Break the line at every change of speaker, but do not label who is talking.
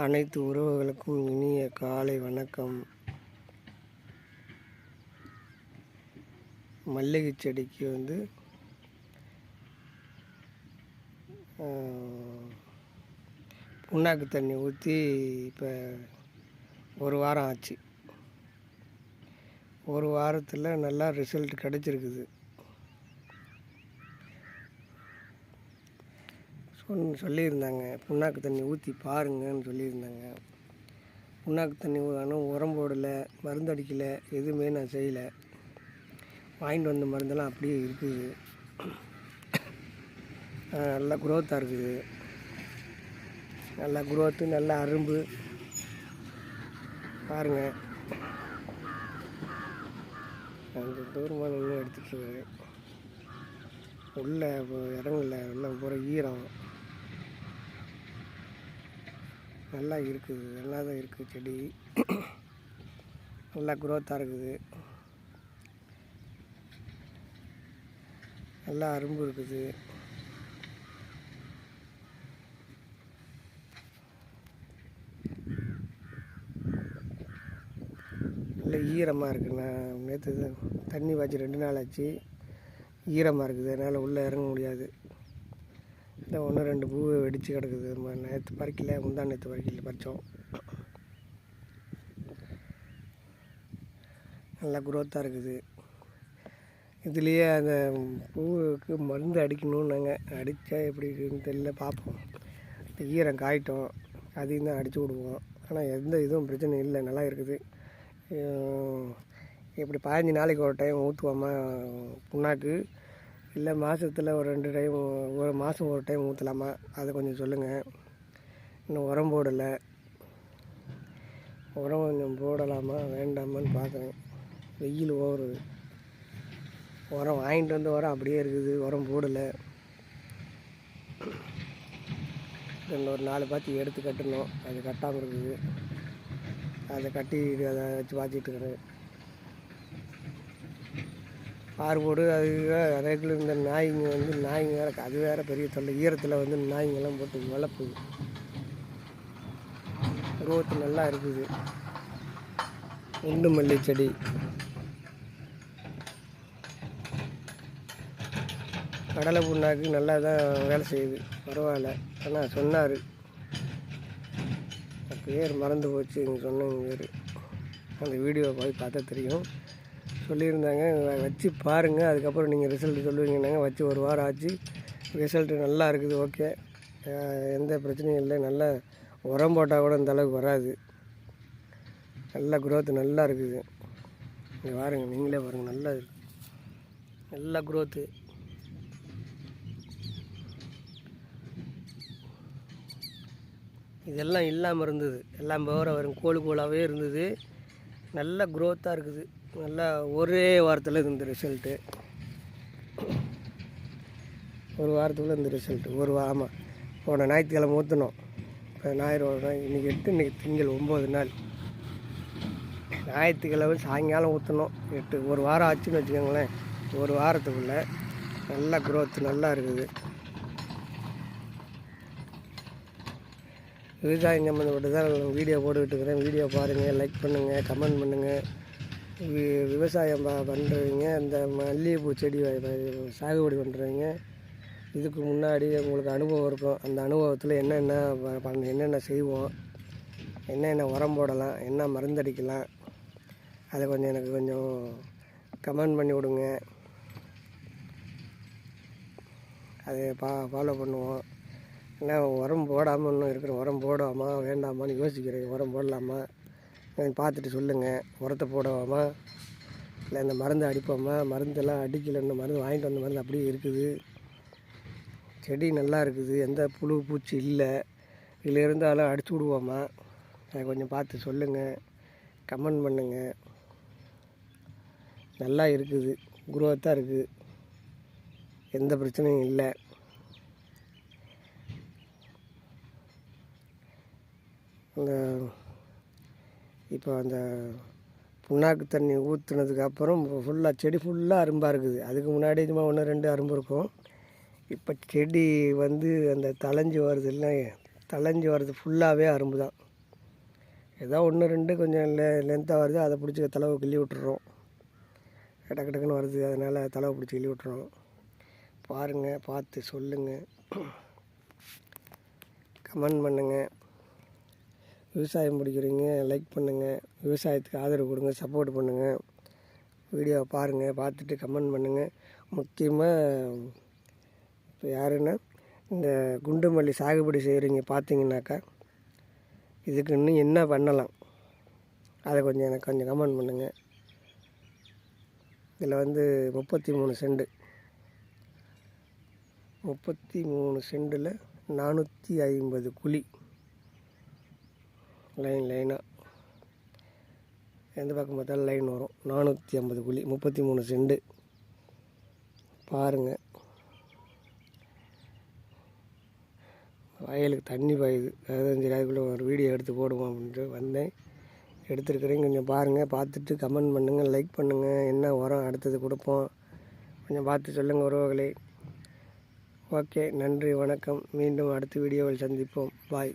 அனைத்து உறவுகளுக்கும் இனிய காலை வணக்கம். மல்லிகை செடிக்கு புண்ணாக்கு தண்ணி ஊற்றி இப்போ ஒரு வாரம் ஆச்சு. ஒரு வாரத்தில் நல்லா ரிசல்ட் கிடச்சிருக்குது. சொல்லியிருந்தாங்க புண்ணாக்கு தண்ணி ஊற்றி பாருங்கன்னு சொல்லியிருந்தாங்க. புண்ணாக்கு தண்ணி ஆனால் உரம் போடலை, மருந்து அடிக்கலை, எதுவுமே நான் செய்யலை. வாங்கிட்டு வந்த மருந்தெல்லாம் அப்படியே இருக்குது. நல்லா குரோத்தாக இருக்குது. நல்லா குரோத்து, நல்லா அரும்பு பாருங்கள். அந்த தூரமாக இன்னும் எடுத்துகிட்டு உள்ளே இறங்கல, எல்லாம் பூரா ஈரம். நல்லா இருக்குது, நல்லா தான் இருக்குது செடி. நல்லா குரோத்தாக இருக்குது. நல்லா அரும்பு இருக்குது. நல்லா ஈரமாக இருக்குது. நான் நேற்று தண்ணி பாய்ச்சி 2 நாள் ஆச்சு. ஈரமாக இருக்குது, அதனால் உள்ளே இறங்க முடியாது. இல்லை 1-2 பூ வெடித்து கிடக்குது. நேற்று பறிக்கல, முந்தா நேற்று பறித்தோம். நல்லா குரோத்தாக இருக்குது. இதுலேயே அந்த பூவுக்கு மருந்து அடிக்கணும்னு நாங்கள் அடித்தா எப்படி இருக்குதுன்னு தெரியல, பார்ப்போம். இந்த ஈரம் காயிட்டோம், அதையும் தான் அடித்து விடுவோம். ஆனால் எந்த இதுவும் பிரச்சனை இல்லை, நல்லா இருக்குது. இப்படி 15 நாளைக்கு ஒரு டைம் ஊற்றுவோமா புண்ணாக்கு, இல்லை மாதத்தில் ஒரு 2 டைம், ஒரு மாதம் ஒரு டைம் ஊற்றலாமா, அதை கொஞ்சம் சொல்லுங்கள். இன்னும் உரம் போடலை. உரம் கொஞ்சம் போடலாமா வேண்டாமான்னு பார்க்குறேன். வெயில் ஓடுறது. உரம் வாங்கிட்டு வந்து உரம் அப்படியே இருக்குது, உரம் போடலை. ஒரு 4 பாத்தி எடுத்து கட்டணும், அது கட்டாமல் இருக்குது. அதை கட்டி அதை வச்சு பாய்ச்சிட்டு இருக்கிறேன். போடு அதுக்குள்ள இந்த நாய்ங்க வேறு, அது வேறு பெரிய தொல்லை. ஈரத்தில் நாய்ங்கெல்லாம் போட்டு வளர்ப்புது. ரோத்து நல்லா இருக்குது. குண்டு மல்லி செடி கடலை புண்ணாக்கு நல்லா தான் வேலை செய்யுது, பரவாயில்ல. ஆனால் சொன்னார், பேர் மறந்து போச்சு, இங்கே சொன்னவங்க பேர். அந்த வீடியோவை போய் பார்த்தா தெரியும். சொல்லியிருந்தாங்க வச்சு பாருங்கள், அதுக்கப்புறம் நீங்கள் ரிசல்ட்டு சொல்லுவீங்கன்னாங்க. வச்சு ஒரு வாரம் ஆச்சு, ரிசல்ட்டு நல்லா இருக்குது. ஓகே, எந்த பிரச்சனையும் இல்லை. நல்லா உரம் போட்டால் கூட இந்த அளவுக்கு வராது. நல்ல குரோத்து நல்லா இருக்குது. இங்கே பாருங்கள், நீங்களே பாருங்கள், நல்லா இருக்குது. நல்ல குரோத்து. இதெல்லாம் இல்லாமல் இருந்தது, எல்லாம் வரும் கோலாகவே இருந்தது. நல்ல குரோத்தாக இருக்குது. நல்லா ஒரே வாரத்தில் இந்த ரிசல்ட்டு, ஒரு வாரத்துக்குள்ளே இந்த ரிசல்ட்டு. ஆமாம், போன ஞாயிற்றுக்கிழமை ஊற்றணும். இப்போ ஞாயிறு, இன்றைக்கி 8, இன்றைக்கி திங்கள் 9 நாள். ஞாயிற்றுக்கிழமை சாயங்காலம் ஊற்றணும். 8, ஒரு வாரம் ஆச்சுன்னு வச்சுக்கோங்களேன். ஒரு வாரத்துக்குள்ளே நல்ல குரோத்து நல்லா இருக்குது. விவசாயம் சம்மந்தப்பட்டு தான் வீடியோ போட்டுக்கிட்டு இருக்கிறேன். வீடியோ பாருங்கள், லைக் பண்ணுங்கள், கமெண்ட் பண்ணுங்கள். விவசாயம் பண்ணுறவங்க, இந்த மல்லிகைப்பூ செடி சாகுபடி பண்ணுறவங்க, இதுக்கு முன்னாடி உங்களுக்கு அனுபவம் இருக்கும். அந்த அனுபவத்தில் என்னென்ன செய்வோம், என்னென்ன உரம் போடலாம், என்ன மருந்தடிக்கலாம், அதை கொஞ்சம் எனக்கு கொஞ்சம் கமெண்ட் பண்ணி விடுங்க. அதை ஃபாலோ பண்ணுவோம். ஏன்னா உரம் போடாமல் இன்னும் இருக்கிற, உரம் போடாமா வேண்டாமான்னு யோசிக்கிறேன். உரம் போடலாமா பார்த்துட்டு சொல்லுங்கள். உரத்தை போடவாமா, இல்லை இந்த மருந்து அடிப்போமா. மருந்தெல்லாம் அடிக்கலைன்னு மருந்து வாங்கிட்டு வந்த மருந்து அப்படியே இருக்குது. செடி நல்லா இருக்குது, எந்த புழு பூச்சி இல்லை. இதில் இருந்தாலும் அடிச்சு விடுவோமா, அதை கொஞ்சம் பார்த்து சொல்லுங்கள், கமெண்ட் பண்ணுங்கள். நல்லா இருக்குது, குரோத்தாக இருக்குது, எந்த பிரச்சனையும் இல்லை. அந்த இப்போ அந்த புண்ணாக்கு தண்ணி ஊற்றுனதுக்கப்புறம் ஃபுல்லாக செடி ஃபுல்லாக அரும்பாக இருக்குது. அதுக்கு முன்னாடி சும்மா 1-2 அரும்பு இருக்கும். இப்போ செடி அந்த தளைஞ்சு வருது, இல்லை தளைஞ்சு வர்றது ஃபுல்லாகவே அரும்பு தான். ஏதோ 1 2 கொஞ்சம் லென்த்தாக வருது, அதை பிடிச்சி தலவை கிள்ளி விட்டுறோம். டக்கு டக்குன்னு வருது, அதனால் தலவை பிடிச்சி கிள்ளி விட்டுறோம். பாருங்கள், பார்த்து சொல்லுங்கள், கமெண்ட் பண்ணுங்கள். விவசாயம் பிடிக்கிறீங்க லைக் பண்ணுங்கள், விவசாயத்துக்கு ஆதரவு கொடுங்க, சப்போர்ட் பண்ணுங்கள். வீடியோவை பாருங்கள், பார்த்துட்டு கமெண்ட் பண்ணுங்கள். முக்கியமாக இப்போ யாருன்னா இந்த குண்டு மல்லி சாகுபடி செய்கிறீங்க பார்த்தீங்கன்னாக்கா, இதுக்கு இன்னும் என்ன பண்ணலாம் அதை எனக்கு கொஞ்சம் கமெண்ட் பண்ணுங்கள். இதில் 33 செண்டு 33 சென்டில் 450 குழி லைனாக எந்த பக்கம் பார்த்தாலும் லைன் வரும். 450 குழி 33 செண்டு. பாருங்கள், வயலுக்கு தண்ணி பாயுது. அதாவது சரி அதுக்குள்ளே ஒரு வீடியோ எடுத்து போடுவோம் அப்படின்ட்டு வந்தேன், எடுத்துருக்கிறேன். கொஞ்சம் பாருங்கள், பார்த்துட்டு கமெண்ட் பண்ணுங்கள், லைக் பண்ணுங்கள். என்ன உரம் அடுத்தது கொடுப்போம் கொஞ்சம் பார்த்து சொல்லுங்கள் உறவுகளே. ஓகே, நன்றி, வணக்கம். மீண்டும் அடுத்த வீடியோவில் சந்திப்போம். பாய்.